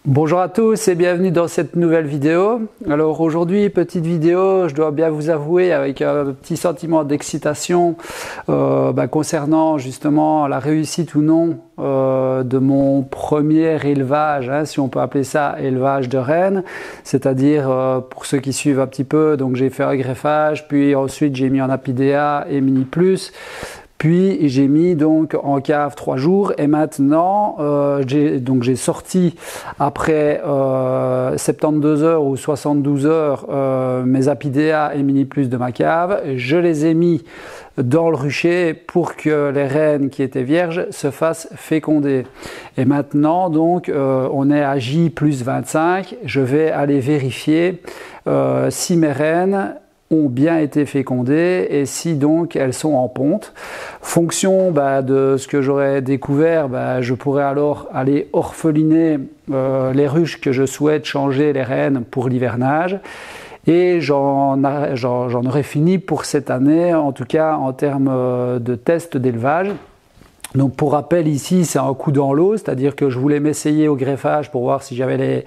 Bonjour à tous et bienvenue dans cette nouvelle vidéo. Alors aujourd'hui, petite vidéo, je dois bien vous avouer avec un petit sentiment d'excitation concernant justement la réussite ou non de mon premier élevage, si on peut appeler ça élevage de rennes, c'est-à-dire pour ceux qui suivent un petit peu, donc j'ai fait un greffage, puis ensuite j'ai mis en apidéa et mini plus. Puis j'ai mis donc en cave 3 jours et maintenant j'ai sorti après 72 heures ou 72 heures mes apidéas et mini plus de ma cave. Je les ai mis dans le rucher pour que les rennes qui étaient vierges se fassent féconder. Et maintenant donc on est à J plus 25. Je vais aller vérifier si mes rennes ont bien été fécondées et si donc elles sont en ponte. Fonction de ce que j'aurais découvert, je pourrais alors aller orpheliner les ruches que je souhaite changer les rennes pour l'hivernage. Et j'en aurais fini pour cette année, en tout cas en termes de test d'élevage. Donc pour rappel ici c'est un coup dans l'eau, c'est-à-dire que je voulais m'essayer au greffage pour voir si j'avais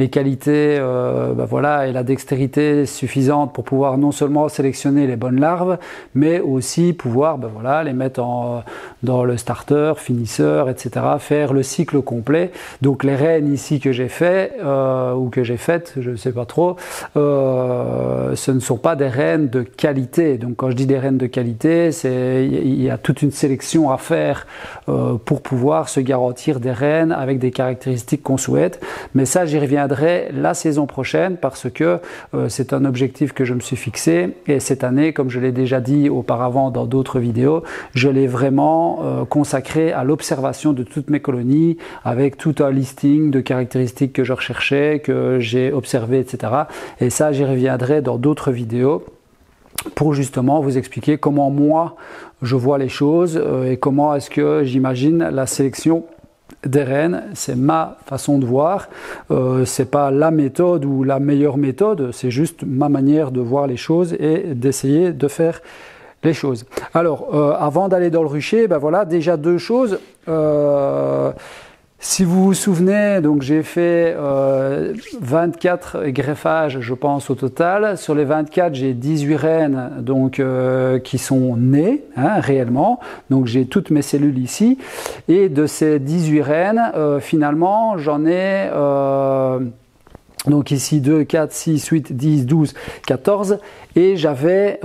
les qualités et la dextérité suffisante pour pouvoir non seulement sélectionner les bonnes larves, mais aussi pouvoir les mettre dans le starter, finisseur, etc. Faire le cycle complet. Donc les rennes ici que j'ai fait ou que j'ai faites, je ne sais pas trop, ce ne sont pas des rennes de qualité. Donc quand je dis des rennes de qualité, il y a toute une sélection à faire pour pouvoir se garantir des rennes avec des caractéristiques qu'on souhaite. Mais ça, j'y reviendrai la saison prochaine parce que c'est un objectif que je me suis fixé. Et cette année, comme je l'ai déjà dit auparavant dans d'autres vidéos, je l'ai vraiment consacré à l'observation de toutes mes colonies avec tout un listing de caractéristiques que je recherchais, que j'ai observé, etc. Et ça, j'y reviendrai dans d'autres vidéos pour justement vous expliquer comment moi je vois les choses et comment est-ce que j'imagine la sélection des rennes. C'est ma façon de voir, c'est pas la méthode ou la meilleure méthode, c'est juste ma manière de voir les choses et d'essayer de faire les choses. Alors avant d'aller dans le rucher, déjà deux choses. Si vous vous souvenez, donc j'ai fait 24 greffages, je pense, au total. Sur les 24, j'ai 18 rennes donc, qui sont nées réellement. Donc j'ai toutes mes cellules ici. Et de ces 18 rennes, finalement, j'en ai... donc ici 2, 4, 6, 8, 10, 12, 14 et j'avais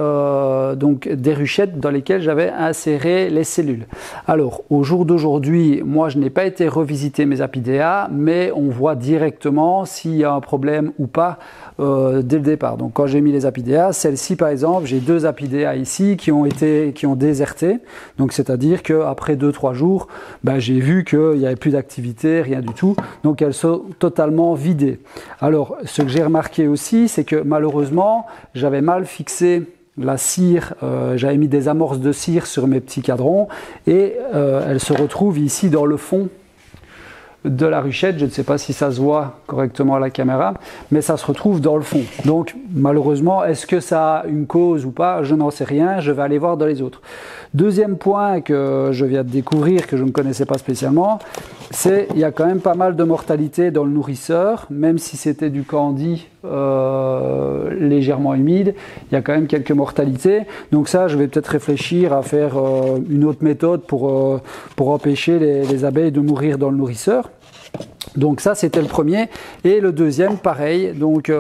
donc des ruchettes dans lesquelles j'avais inséré les cellules. Alors au jour d'aujourd'hui, moi je n'ai pas été revisiter mes apidéas, mais on voit directement s'il y a un problème ou pas dès le départ. Donc quand j'ai mis les apidéas, celle-ci par exemple, j'ai deux apidéas ici qui ont déserté. Donc c'est-à-dire qu'après 2-3 jours, j'ai vu qu'il n'y avait plus d'activité, rien du tout. Donc elles sont totalement vidées. Alors, ce que j'ai remarqué aussi, c'est que malheureusement, j'avais mal fixé la cire, j'avais mis des amorces de cire sur mes petits cadrons et elles se retrouvent ici dans le fond de la ruchette. Je ne sais pas si ça se voit correctement à la caméra, mais ça se retrouve dans le fond. Donc malheureusement, est-ce que ça a une cause ou pas? Je n'en sais rien, je vais aller voir dans les autres. Deuxième point que je viens de découvrir, que je ne connaissais pas spécialement, c'est qu'il y a quand même pas mal de mortalité dans le nourrisseur, même si c'était du candy légèrement humide, il y a quand même quelques mortalités. Donc ça, je vais peut-être réfléchir à faire une autre méthode pour empêcher les abeilles de mourir dans le nourrisseur. Donc ça, c'était le premier. Et le deuxième, pareil. Donc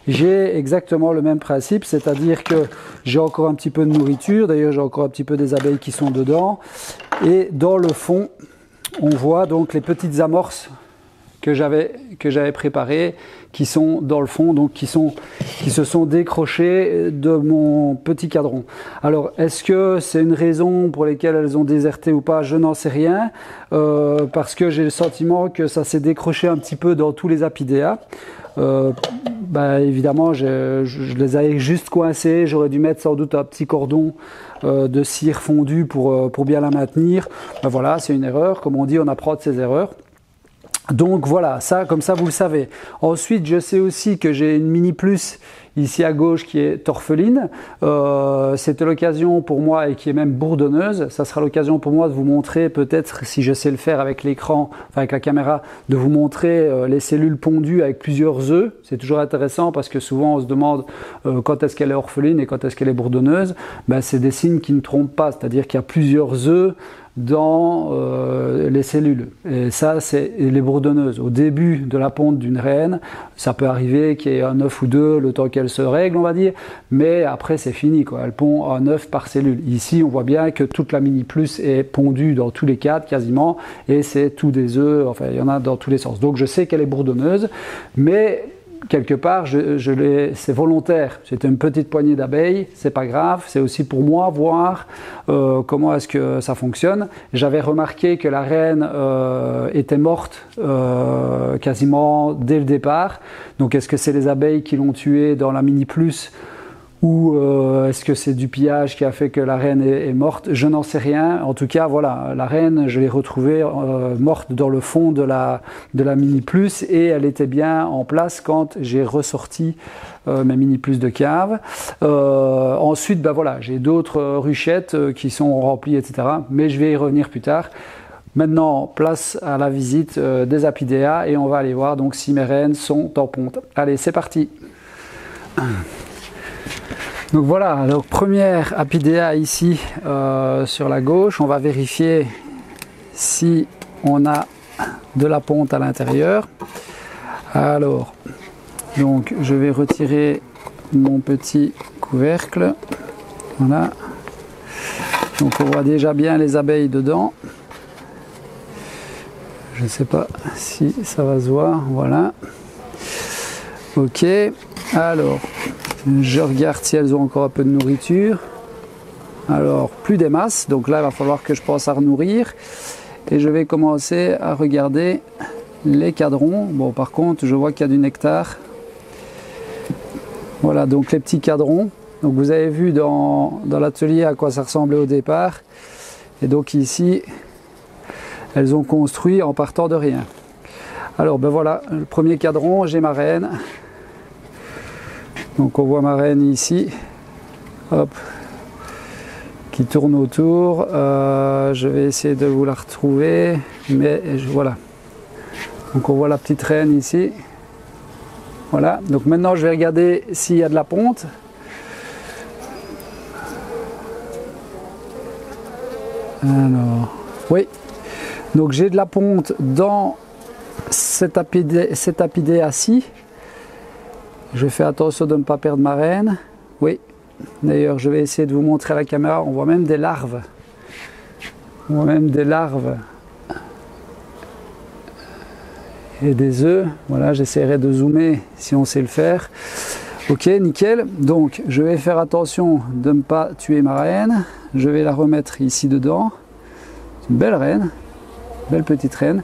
j'ai exactement le même principe, c'est-à-dire que j'ai encore un petit peu de nourriture. D'ailleurs, j'ai encore un petit peu des abeilles qui sont dedans. Et dans le fond, on voit donc les petites amorces que j'avais préparées, qui sont dans le fond, donc qui se sont décrochées de mon petit cadron. Alors, est-ce que c'est une raison pour laquelle elles ont déserté ou pas? Je n'en sais rien, parce que j'ai le sentiment que ça s'est décroché un petit peu dans tous les apidéas. Évidemment, je les avais juste coincés, j'aurais dû mettre sans doute un petit cordon de cire fondue pour bien la maintenir. Voilà, c'est une erreur, comme on dit, on apprend de ses erreurs. Donc voilà, ça comme ça vous le savez. Ensuite, je sais aussi que j'ai une Mini Plus ici à gauche qui est orpheline. C'était l'occasion pour moi, et qui est même bourdonneuse, ça sera l'occasion pour moi de vous montrer, peut-être si je sais le faire avec l'écran, enfin avec la caméra, de vous montrer les cellules pondues avec plusieurs œufs. C'est toujours intéressant parce que souvent on se demande quand est-ce qu'elle est orpheline et quand est-ce qu'elle est bourdonneuse. Ben, c'est des signes qui ne trompent pas, c'est-à-dire qu'il y a plusieurs œufs dans les cellules, et ça c'est les bourdonneuses. Au début de la ponte d'une reine, ça peut arriver qu'il y ait un œuf ou deux le temps qu'elle se règle, on va dire, mais après c'est fini quoi. Elle pond un œuf par cellule. Ici on voit bien que toute la Mini Plus est pondue dans tous les cadres quasiment, et c'est tous des œufs, enfin il y en a dans tous les sens. Donc je sais qu'elle est bourdonneuse, mais quelque part, c'est volontaire. C'est une petite poignée d'abeilles, c'est pas grave. C'est aussi pour moi voir comment est-ce que ça fonctionne. J'avais remarqué que la reine était morte quasiment dès le départ. Donc, est-ce que c'est les abeilles qui l'ont tuée dans la Mini Plus, ou est-ce que c'est du pillage qui a fait que la reine est morte? Je n'en sais rien. En tout cas, voilà, la reine, je l'ai retrouvée morte dans le fond de la Mini Plus, et elle était bien en place quand j'ai ressorti mes Mini Plus de cave. Ensuite, ben voilà, j'ai d'autres ruchettes qui sont remplies, etc. Mais je vais y revenir plus tard. Maintenant, place à la visite des apidéas, et on va aller voir donc si mes reines sont en ponte. Allez, c'est parti. Donc voilà, alors première apidéa ici sur la gauche, on va vérifier si on a de la ponte à l'intérieur. Alors, donc je vais retirer mon petit couvercle, voilà. Donc on voit déjà bien les abeilles dedans. Je ne sais pas si ça va se voir, voilà. Ok, alors je regarde si elles ont encore un peu de nourriture. Alors, plus des masses, donc là il va falloir que je pense à renourrir. Et je vais commencer à regarder les cadrons. Bon, par contre, je vois qu'il y a du nectar. Voilà, donc les petits cadrons. Donc vous avez vu dans l'atelier à quoi ça ressemblait au départ. Et donc ici, elles ont construit en partant de rien. Alors, ben voilà, le premier cadron, j'ai ma reine. Donc on voit ma reine ici, hop, qui tourne autour. Je vais essayer de vous la retrouver, mais voilà. Donc on voit la petite reine ici. Voilà, donc maintenant je vais regarder s'il y a de la ponte. Alors, oui, donc j'ai de la ponte dans cette apidéa-ci. Je fais attention de ne pas perdre ma reine. Oui, d'ailleurs je vais essayer de vous montrer à la caméra, on voit même des larves. On voit même des larves et des œufs. Voilà, j'essaierai de zoomer si on sait le faire. Ok, nickel. Donc je vais faire attention de ne pas tuer ma reine. Je vais la remettre ici dedans. C'est une belle reine, belle petite reine.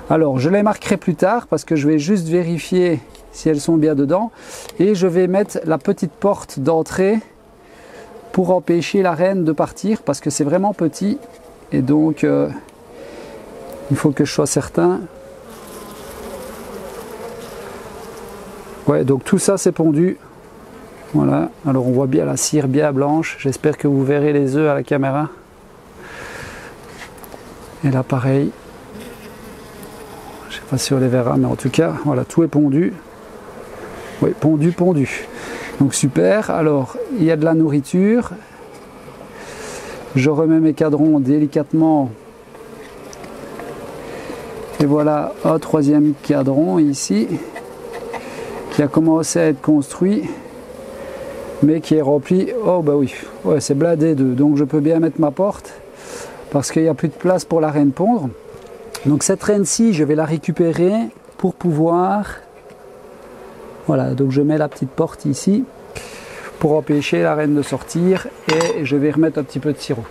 Alors je les marquerai plus tard parce que je vais juste vérifier si elles sont bien dedans, et je vais mettre la petite porte d'entrée pour empêcher la reine de partir, parce que c'est vraiment petit, et donc il faut que je sois certain. Ouais, donc tout ça c'est pondu. Voilà, alors on voit bien la cire bien blanche. J'espère que vous verrez les œufs à la caméra. Et là pareil, je sais pas si on les verra, mais en tout cas voilà, tout est pondu. Oui, pondu, pondu. Donc super. Alors, il y a de la nourriture. Je remets mes cadrons délicatement. Et voilà un troisième cadron ici, qui a commencé à être construit, mais qui est rempli. Oh bah oui, ouais, c'est blindé d'œufs. Donc je peux bien mettre ma porte, parce qu'il n'y a plus de place pour la reine pondre. Donc cette reine-ci, je vais la récupérer pour pouvoir... Voilà, donc je mets la petite porte ici pour empêcher la reine de sortir, et je vais remettre un petit peu de sirop.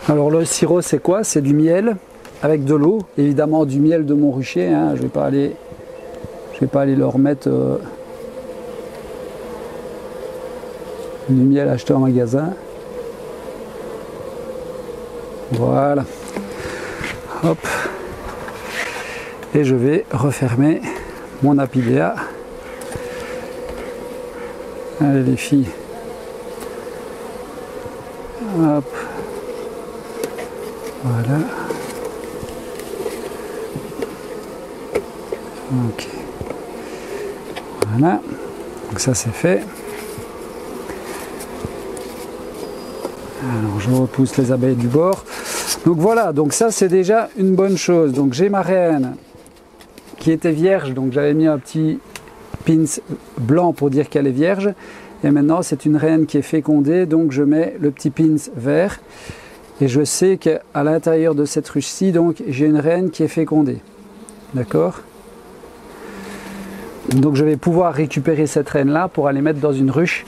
Alors le sirop c'est quoi? C'est du miel avec de l'eau, évidemment du miel de mon rucher, hein. Je vais pas aller le remettre du miel acheté en magasin. Voilà. Hop. Et je vais refermer mon apidea. Allez les filles. Hop. Voilà. Ok. Voilà. Donc ça c'est fait. Alors je repousse les abeilles du bord. Donc voilà, donc ça c'est déjà une bonne chose. Donc j'ai ma reine qui était vierge, donc j'avais mis un petit pins blanc pour dire qu'elle est vierge. Et maintenant c'est une reine qui est fécondée, donc je mets le petit pins vert. Et je sais qu'à l'intérieur de cette ruche-ci, donc j'ai une reine qui est fécondée. D'accord ? Donc je vais pouvoir récupérer cette reine-là pour aller mettre dans une ruche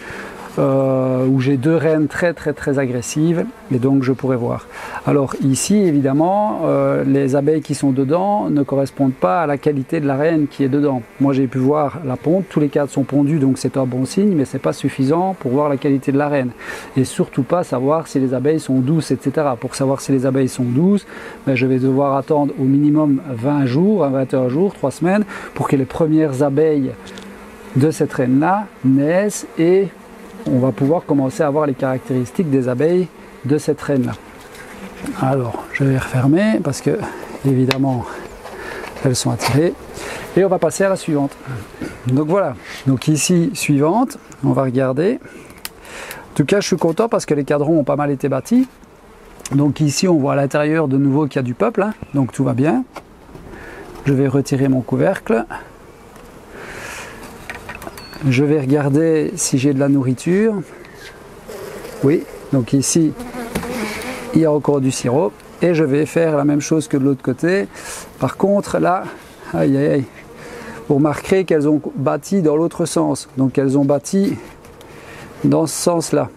où j'ai deux reines très agressives, et donc je pourrais voir. Alors ici évidemment les abeilles qui sont dedans ne correspondent pas à la qualité de la reine qui est dedans. Moi j'ai pu voir la ponte, tous les cadres sont pondus, donc c'est un bon signe, mais c'est pas suffisant pour voir la qualité de la reine, et surtout pas savoir si les abeilles sont douces, etc. Pour savoir si les abeilles sont douces, ben, je vais devoir attendre au minimum 20 jours, 21 jours, 3 semaines pour que les premières abeilles de cette reine là naissent, et on va pouvoir commencer à voir les caractéristiques des abeilles de cette reine là. Alors je vais refermer parce que évidemment elles sont attirées, et on va passer à la suivante. Donc voilà, donc ici suivante, on va regarder. En tout cas je suis content parce que les cadrons ont pas mal été bâtis. Donc ici on voit à l'intérieur de nouveau qu'il y a du peuple, hein, donc tout va bien. Je vais retirer mon couvercle. Je vais regarder si j'ai de la nourriture. Oui, donc ici, il y a encore du sirop. Et je vais faire la même chose que de l'autre côté. Par contre, là, aïe aïe aïe, vous remarquerez qu'elles ont bâti dans l'autre sens. Donc elles ont bâti dans ce sens-là.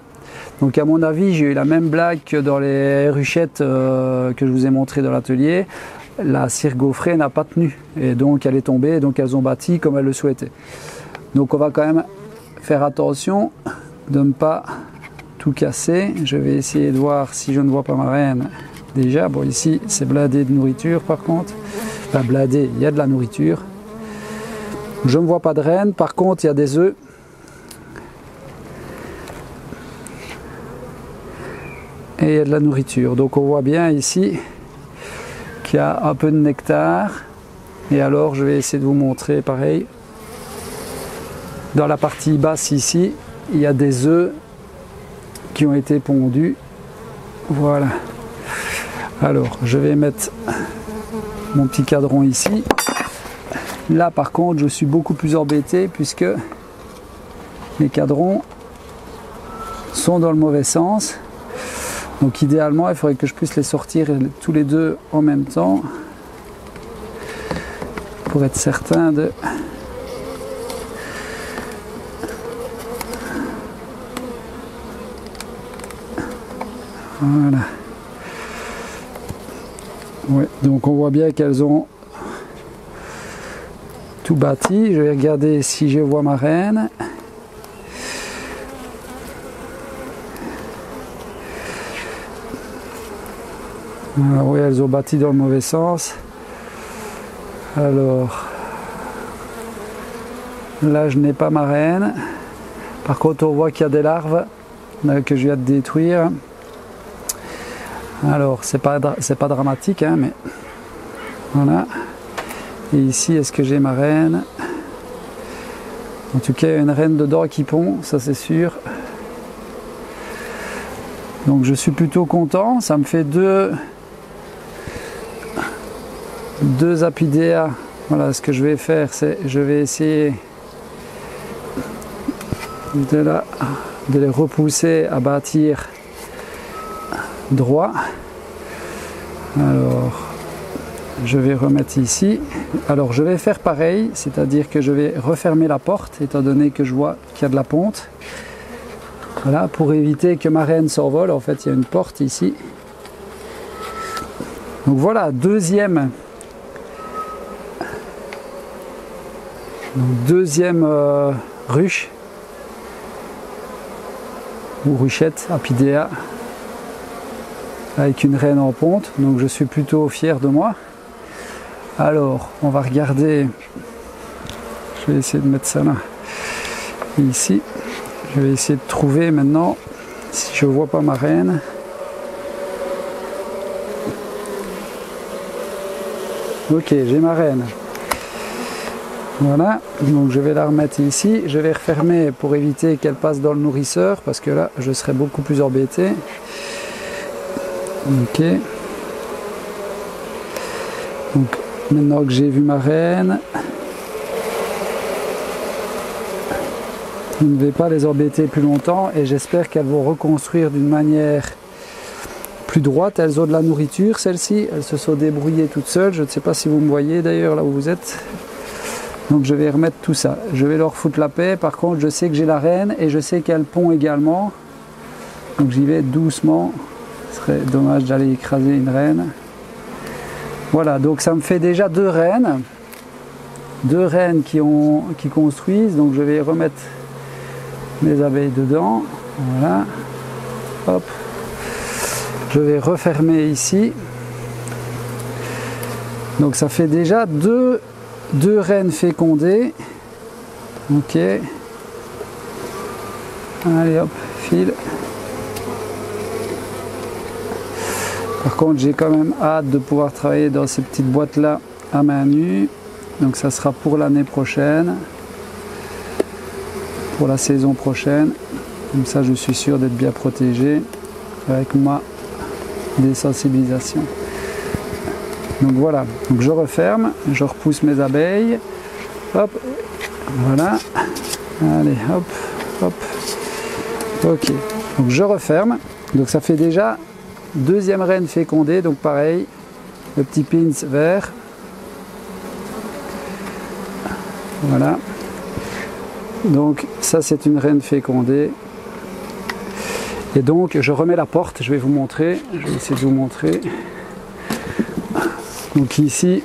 Donc à mon avis, j'ai eu la même blague que dans les ruchettes que je vous ai montré dans l'atelier. La cire gaufrée n'a pas tenu. Et donc elle est tombée, donc elles ont bâti comme elles le souhaitaient. Donc on va quand même faire attention de ne pas tout casser. Je vais essayer de voir si je ne vois pas ma reine. Déjà, bon ici c'est blindé de nourriture par contre. Enfin blindé, il y a de la nourriture. Je ne vois pas de reine, par contre il y a des œufs. Et il y a de la nourriture. Donc on voit bien ici qu'il y a un peu de nectar. Et alors je vais essayer de vous montrer pareil. Dans la partie basse ici, il y a des œufs qui ont été pondus. Voilà. Alors, je vais mettre mon petit cadran ici. Là, par contre, je suis beaucoup plus embêté puisque les cadrons sont dans le mauvais sens. Donc, idéalement, il faudrait que je puisse les sortir tous les deux en même temps pour être certain de... Voilà. Ouais, donc on voit bien qu'elles ont tout bâti. Je vais regarder si je vois ma reine. Alors oui, elles ont bâti dans le mauvais sens. Alors là, je n'ai pas ma reine. Par contre, on voit qu'il y a des larves que je viens de détruire. Alors, c'est pas dramatique, hein, mais voilà. Et ici, est-ce que j'ai ma reine? En tout cas, il y a une reine dedans qui pond, ça c'est sûr. Donc, je suis plutôt content. Ça me fait deux apidea. Voilà, ce que je vais faire, c'est je vais essayer de les repousser à bâtir droit. Alors je vais remettre ici. Alors je vais faire pareil, c'est-à-dire que je vais refermer la porte étant donné que je vois qu'il y a de la ponte. Voilà, pour éviter que ma reine s'envole. En fait, il y a une porte ici. Donc voilà, deuxième ruche ou ruchette apidea avec une reine en ponte, donc je suis plutôt fier de moi. Alors, on va regarder. Je vais essayer de mettre ça là. Ici. Je vais essayer de trouver maintenant si je vois pas ma reine. Ok, j'ai ma reine. Voilà, donc je vais la remettre ici. Je vais refermer pour éviter qu'elle passe dans le nourrisseur parce que là, je serai beaucoup plus embêté. Ok. Donc maintenant que j'ai vu ma reine, je ne vais pas les embêter plus longtemps et j'espère qu'elles vont reconstruire d'une manière plus droite. Elles ont de la nourriture, celles-ci. Elles se sont débrouillées toutes seules. Je ne sais pas si vous me voyez d'ailleurs là où vous êtes. Donc je vais remettre tout ça. Je vais leur foutre la paix. Par contre, je sais que j'ai la reine et je sais qu'elle pond également. Donc j'y vais doucement. Ce serait dommage d'aller écraser une reine. Voilà, donc ça me fait déjà deux reines. Deux reines qui construisent. Donc je vais remettre mes abeilles dedans. Voilà. Hop. Je vais refermer ici. Donc ça fait déjà deux reines fécondées. Ok. Allez hop, file. Par contre, j'ai quand même hâte de pouvoir travailler dans ces petites boîtes là à main nue. Donc ça sera pour l'année prochaine. Pour la saison prochaine. Comme ça, je suis sûr d'être bien protégé avec ma désensibilisation. Donc voilà, donc je referme, je repousse mes abeilles, hop, voilà, allez, hop, hop, ok, donc je referme, donc ça fait déjà deuxième reine fécondée, donc pareil, le petit pins vert, voilà, donc ça c'est une reine fécondée, et donc je remets la porte, je vais vous montrer, je vais essayer de vous montrer. Donc ici,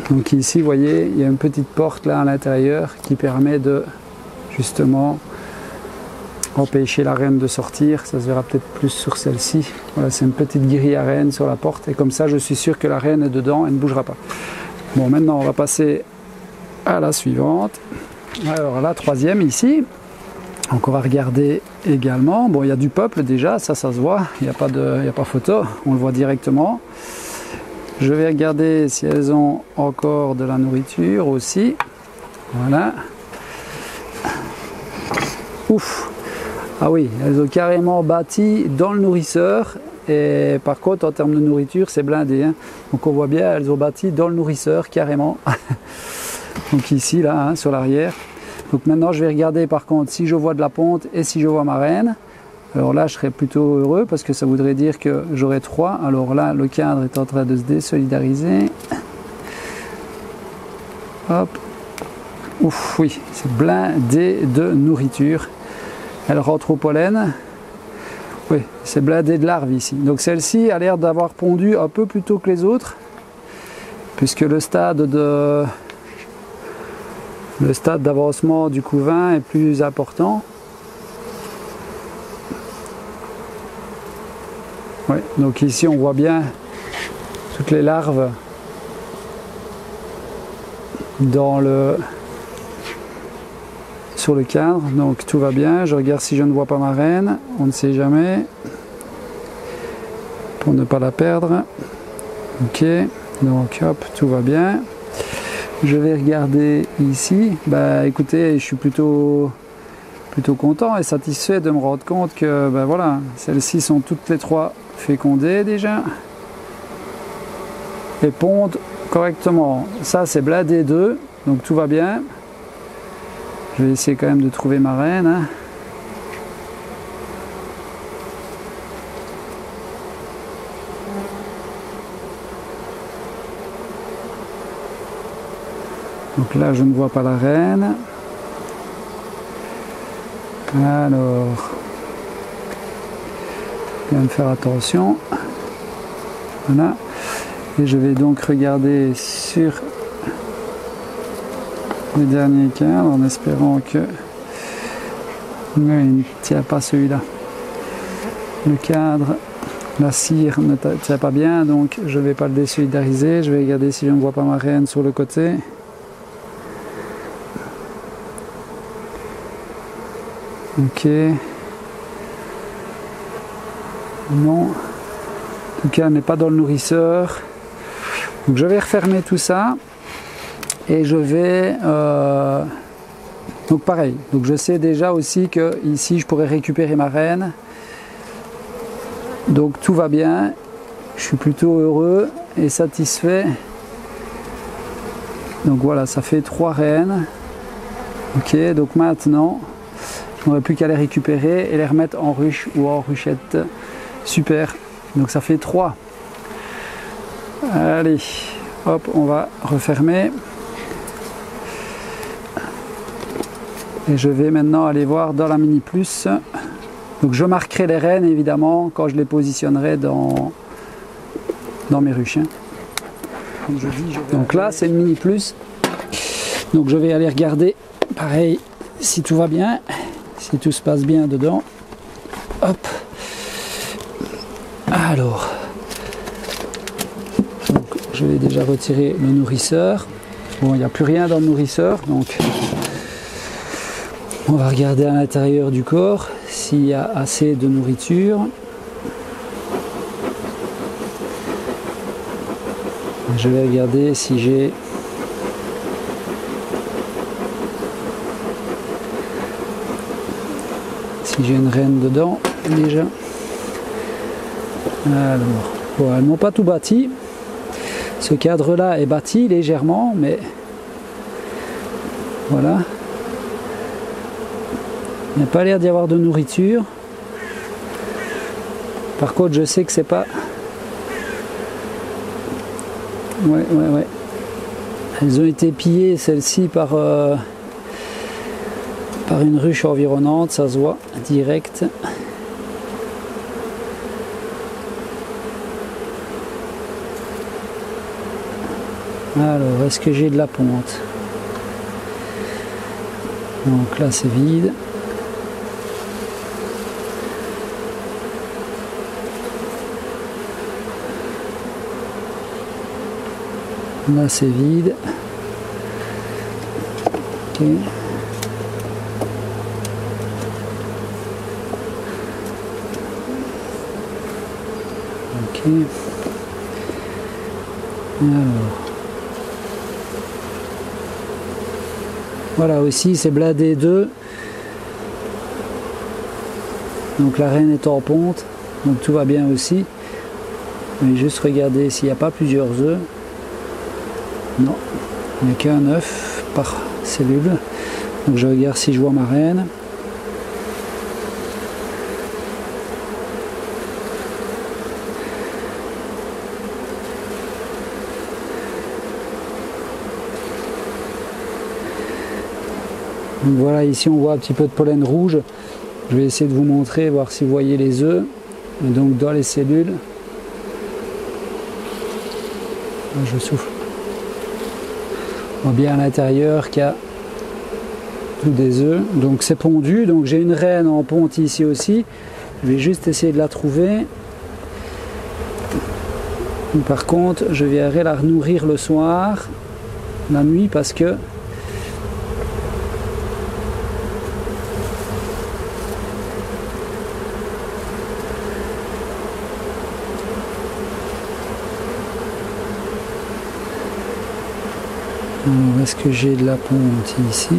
vous voyez, il y a une petite porte là à l'intérieur qui permet de justement empêcher la reine de sortir. Ça se verra peut-être plus sur celle-ci. Voilà, c'est une petite grille à reine sur la porte et comme ça je suis sûr que la reine est dedans, elle ne bougera pas. Bon, maintenant on va passer à la suivante. Alors la troisième ici. Donc on va regarder également, bon il y a du peuple déjà, ça se voit, il n'y a pas photo, on le voit directement. Je vais regarder si elles ont encore de la nourriture aussi, voilà. Ouf, ah oui, elles ont carrément bâti dans le nourrisseur, et par contre en termes de nourriture c'est blindé, hein. Donc on voit bien, elles ont bâti dans le nourrisseur carrément, donc ici là, hein, sur l'arrière. Donc maintenant je vais regarder par contre si je vois de la ponte et si je vois ma reine. Alors là je serais plutôt heureux parce que ça voudrait dire que j'aurai 3. Alors là le cadre est en train de se désolidariser. Hop. Ouf, oui, c'est blindé de nourriture. Elle rentre au pollen. Oui, c'est blindé de larves ici. Donc celle-ci a l'air d'avoir pondu un peu plus tôt que les autres. Puisque le stade d'avancement du couvain est plus important. Ouais, donc ici on voit bien toutes les larves sur le cadre, donc tout va bien. Je regarde si je ne vois pas ma reine, on ne sait jamais, pour ne pas la perdre. Ok, donc hop, tout va bien. Je vais regarder ici. Bah écoutez, je suis plutôt content et satisfait de me rendre compte que ben voilà, celles-ci sont toutes les trois fécondées déjà et pondent correctement. Ça c'est blindé 2, donc tout va bien. Je vais essayer quand même de trouver ma reine, hein. Donc là, je ne vois pas la reine. Alors, bien faire attention. Voilà. Et je vais donc regarder sur le dernier cadre en espérant que... Non, il ne tient pas celui-là. Le cadre la cire ne tient pas bien, donc je ne vais pas le désolidariser. Je vais regarder si je ne vois pas ma reine sur le côté. Ok. Non. En tout cas, elle n'est pas dans le nourrisseur. Donc je vais refermer tout ça. Et je vais... Donc pareil. Donc je sais déjà aussi que ici je pourrais récupérer ma reine. Donc tout va bien. Je suis plutôt heureux et satisfait. Donc voilà, ça fait 3 reines. Ok, donc maintenant... On n'aurait plus qu'à les récupérer et les remettre en ruche ou en ruchette. Super. Donc ça fait 3. Allez, hop, on va refermer. Et je vais maintenant aller voir dans la Mini Plus. Donc je marquerai les reines évidemment quand je les positionnerai dans mes ruches. Donc là c'est une Mini Plus. Donc je vais aller regarder pareil si tout va bien. Si tout se passe bien dedans. Hop. Alors. Donc, je vais déjà retirer le nourrisseur. Bon, il n'y a plus rien dans le nourrisseur. Donc, on va regarder à l'intérieur du corps s'il y a assez de nourriture. Je vais regarder si j'ai... J'ai une reine dedans déjà. Alors, bon, elles n'ont pas tout bâti. Ce cadre là est bâti légèrement, mais voilà. Il n'y a pas l'air d'y avoir de nourriture. Par contre, je sais que c'est pas... Ouais. Elles ont été pillées, celles-ci, par une ruche environnante, ça se voit direct. Alors, est-ce que j'ai de la ponte? Donc là, c'est vide. Là, c'est vide. Ok. Alors, voilà aussi c'est blindé 2. Donc la reine est en ponte, donc tout va bien aussi. Je vais juste regarder s'il n'y a pas plusieurs œufs. Non, il n'y a qu'un œuf par cellule. Donc je regarde si je vois ma reine. Donc voilà, ici on voit un petit peu de pollen rouge. Je vais essayer de vous montrer, voir si vous voyez les œufs. Et donc dans les cellules, je souffle. On voit bien à l'intérieur qu'il y a tous des œufs. Donc c'est pondu. Donc j'ai une reine en ponte ici aussi. Je vais juste essayer de la trouver. Par contre, je viendrai la nourrir le soir, la nuit, parce que alors, est-ce que j'ai de la ponte ici?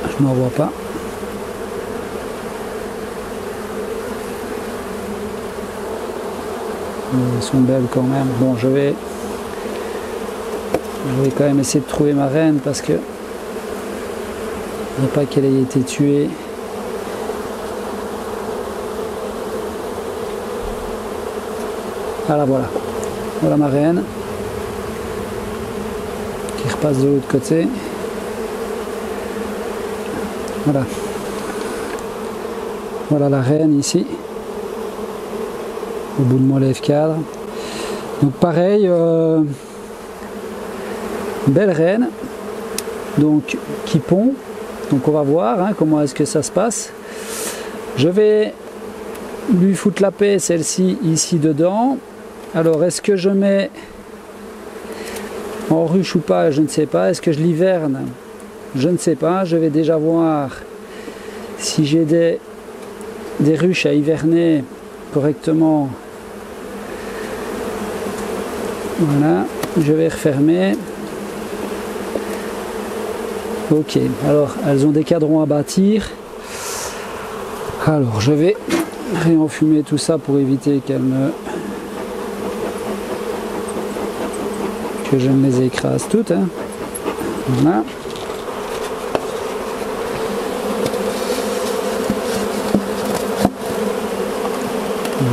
Je n'en vois pas. Elles sont belles quand même. Bon, je vais quand même essayer de trouver ma reine parce que il ne faut pas qu'elle ait été tuée. Ah là, voilà. Voilà ma reine qui repasse de l'autre côté. Voilà. Voilà la reine ici. Au bout de mon lève-cadre. Donc pareil, belle reine, donc qui pond. Donc on va voir hein, comment est-ce que ça se passe. Je vais lui foutre la paix, celle-ci ici dedans. Alors est-ce que je mets en ruche ou pas, je ne sais pas. Est-ce que je l'hiverne? Je ne sais pas. Je vais déjà voir si j'ai des ruches à hiverner correctement. Voilà, je vais refermer. Ok, alors elles ont des cadrons à bâtir. Alors je vais réenfumer tout ça pour éviter que je ne les écrase toutes. Hein. Voilà.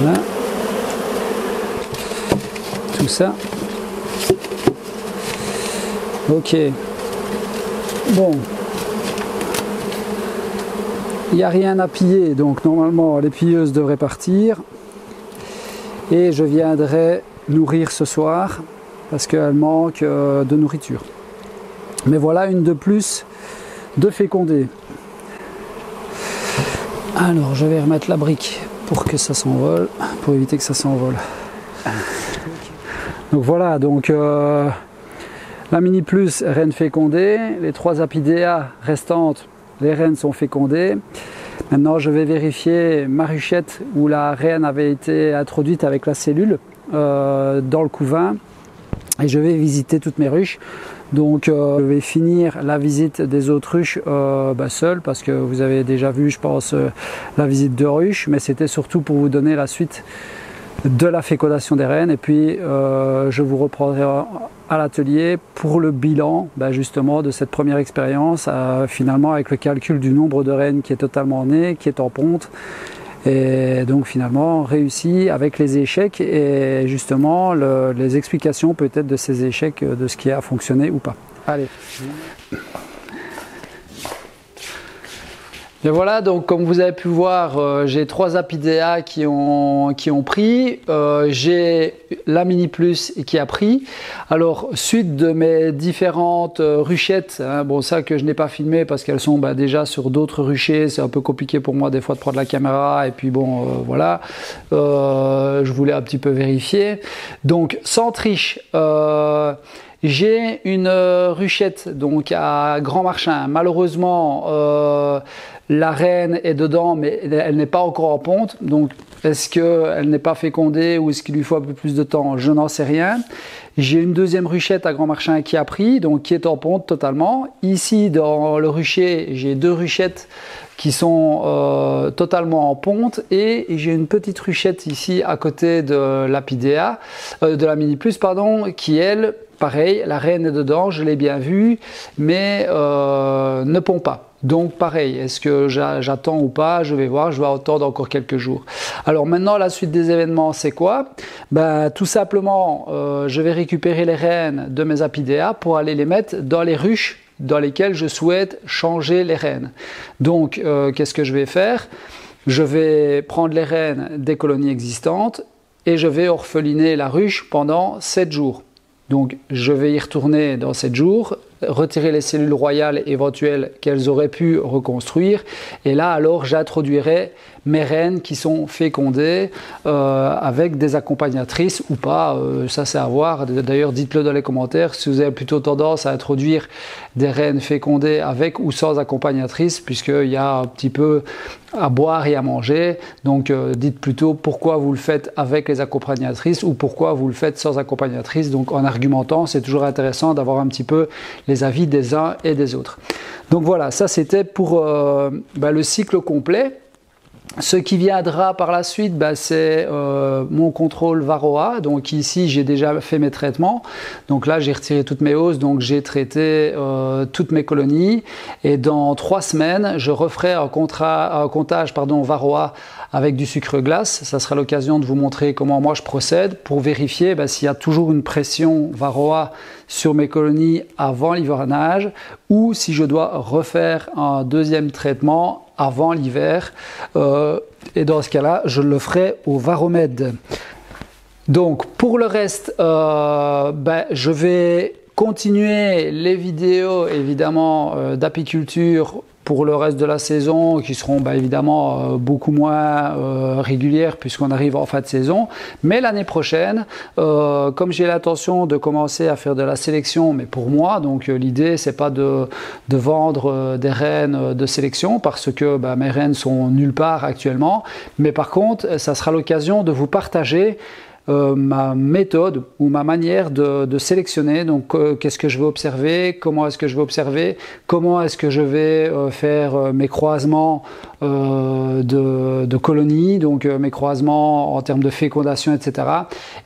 Voilà. Tout ça. Ok. Bon. Il n'y a rien à piller, donc normalement les pilleuses devraient partir. Et je viendrai nourrir ce soir parce qu'elle manque de nourriture. Mais voilà une de plus de fécondée. Alors je vais remettre la brique pour que ça s'envole, pour éviter que ça s'envole. Donc voilà, donc la Mini Plus reine fécondée, les 3 apidéas restantes, les reines sont fécondées. Maintenant je vais vérifier ma ruchette où la reine avait été introduite avec la cellule dans le couvain et je vais visiter toutes mes ruches. Donc je vais finir la visite des autres ruches seul parce que vous avez déjà vu je pense la visite de ruches, mais c'était surtout pour vous donner la suite de la fécondation des reines et puis je vous reprendrai à l'atelier pour le bilan justement de cette première expérience finalement avec le calcul du nombre de reines qui est totalement né, qui est en ponte et donc finalement réussi avec les échecs et justement les explications peut-être de ces échecs, de ce qui a fonctionné ou pas. Allez. Et voilà, donc comme vous avez pu voir, j'ai 3 apidéas qui ont pris, j'ai la Mini Plus qui a pris. Alors suite de mes différentes ruchettes, hein, bon ça que je n'ai pas filmé parce qu'elles sont déjà sur d'autres ruchers, c'est un peu compliqué pour moi des fois de prendre la caméra et puis bon voilà, je voulais un petit peu vérifier. Donc sans triche, j'ai une ruchette donc à Grand Marchand. Malheureusement, la reine est dedans, mais elle n'est pas encore en ponte. Donc, est-ce qu'elle n'est pas fécondée ou est-ce qu'il lui faut un peu plus de temps? Je n'en sais rien. J'ai une deuxième ruchette à Grand Marchand qui a pris, donc qui est en ponte totalement. Ici, dans le rucher, j'ai 2 ruchettes qui sont totalement en ponte et j'ai une petite ruchette ici à côté de l'apidéa, de la Mini Plus, pardon, qui elle, pareil, la reine est dedans, je l'ai bien vue, mais ne pond pas. Donc pareil, est-ce que j'attends ou pas? Je vais voir, je vais attendre encore quelques jours. Alors maintenant, la suite des événements, c'est quoi? Tout simplement, je vais récupérer les reines de mes apidéas pour aller les mettre dans les ruches dans lesquelles je souhaite changer les reines. Donc, qu'est-ce que je vais faire? Je vais prendre les reines des colonies existantes et je vais orpheliner la ruche pendant 7 jours. Donc, je vais y retourner dans 7 jours, retirer les cellules royales éventuelles qu'elles auraient pu reconstruire. Et là, alors, j'introduirai mes reines qui sont fécondées avec des accompagnatrices ou pas. Ça, c'est à voir. D'ailleurs, dites-le dans les commentaires si vous avez plutôt tendance à introduire des reines fécondées avec ou sans accompagnatrice, puisqu'il y a un petit peu à boire et à manger. Donc, dites plutôt pourquoi vous le faites avec les accompagnatrices ou pourquoi vous le faites sans accompagnatrice. Donc, en argumentant, c'est toujours intéressant d'avoir un petit peu les avis des uns et des autres. Donc voilà, ça c'était pour le cycle complet. Ce qui viendra par la suite, c'est mon contrôle Varroa. Donc ici, j'ai déjà fait mes traitements. Donc là, j'ai retiré toutes mes hausses. Donc j'ai traité toutes mes colonies. Et dans 3 semaines, je referai un comptage Varroa avec du sucre glace. Ça sera l'occasion de vous montrer comment moi je procède pour vérifier s'il y a toujours une pression Varroa sur mes colonies avant l'hivernage ou si je dois refaire un deuxième traitement avant l'hiver. Et dans ce cas-là, je le ferai au Varromed. Donc pour le reste, je vais continuer les vidéos évidemment d'apiculture pour le reste de la saison, qui seront évidemment beaucoup moins régulières puisqu'on arrive en fin de saison. Mais l'année prochaine, comme j'ai l'intention de commencer à faire de la sélection, mais pour moi, donc l'idée c'est pas de vendre des rennes de sélection parce que mes rennes sont nulle part actuellement, mais par contre ça sera l'occasion de vous partager ma méthode ou ma manière de sélectionner. Donc qu'est-ce que je vais observer, comment est-ce que je vais observer, comment est-ce que je vais faire mes croisements de colonies, donc mes croisements en termes de fécondation, etc.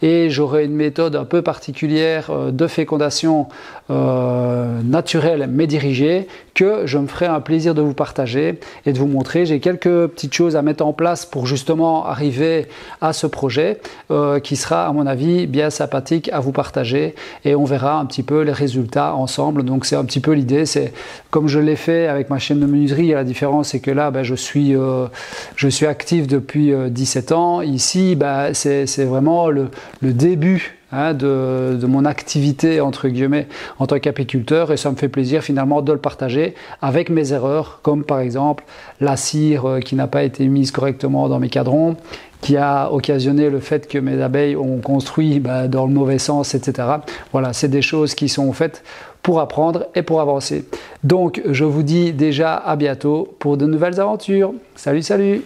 Et j'aurai une méthode un peu particulière de fécondation naturelle mais dirigée que je me ferai un plaisir de vous partager et de vous montrer. J'ai quelques petites choses à mettre en place pour justement arriver à ce projet qui sera à mon avis bien sympathique à vous partager, et on verra un petit peu les résultats ensemble. Donc c'est un petit peu l'idée, c'est comme je l'ai fait avec ma chaîne de menuiserie. La différence c'est que là je suis actif depuis 17 ans. Ici c'est vraiment le début de mon activité entre guillemets en tant qu'apiculteur, et ça me fait plaisir finalement de le partager avec mes erreurs, comme par exemple la cire qui n'a pas été mise correctement dans mes cadrons, qui a occasionné le fait que mes abeilles ont construit dans le mauvais sens, etc. Voilà, c'est des choses qui sont faites pour apprendre et pour avancer. Donc je vous dis déjà à bientôt pour de nouvelles aventures. Salut, salut!